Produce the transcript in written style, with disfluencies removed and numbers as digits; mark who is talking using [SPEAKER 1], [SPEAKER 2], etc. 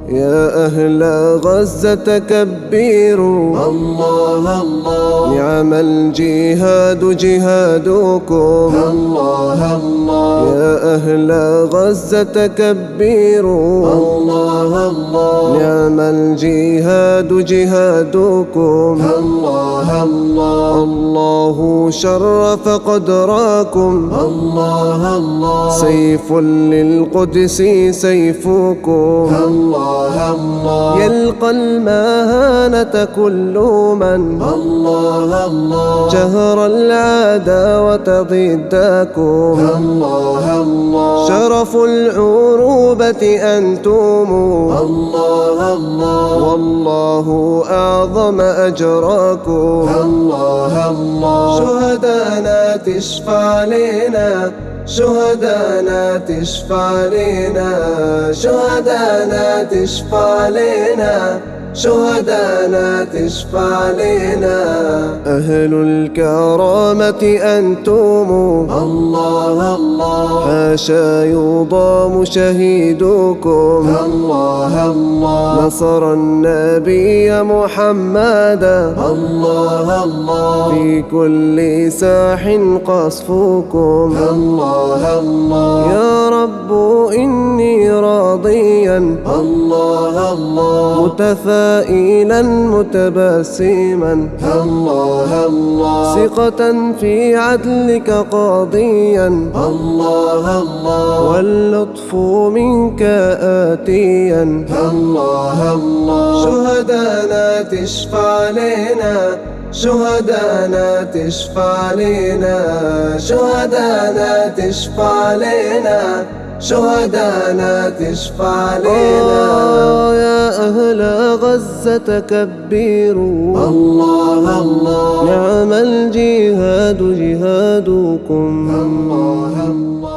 [SPEAKER 1] يا أهل غزة كبروا الله الله، نعم الجهاد جهادكم الله الله. يا أهل غزة كبروا الله الله، نعم الجهاد جهادكم الله الله. الله شرف قدركم الله الله، سيف للقدس سيفكم الله الله. يلقى المهانة كل من الله الله، جهر العداوة ضدكم الله الله. شرف العروبة أنتم الله الله، والله أعظم أجركم الله الله. شهدانا تشفع لنا، شهدانا تشفع لنا، شهدانا تشفع لنا، شهدانا تشفع لنا. أهل الكرامة أنتم الله الله، حاشا يضام شهيدكم الله الله. نصر النبي محمدا الله الله، في كل ساح قصفكم الله الله. يا رب إني راضيا الله الله، متفائلا متبسما الله الله. ثقة في عدلك قاضيا الله الله، واللطف منك آتيا الله الله. شهدانا تشفع لنا، شهدانا تشفع لنا، شهدانا تشفع لنا، شهدانا تشفع لنا. يا أهل غزة كبروا الله الله، نعم الجهاد جهادكم الله الله.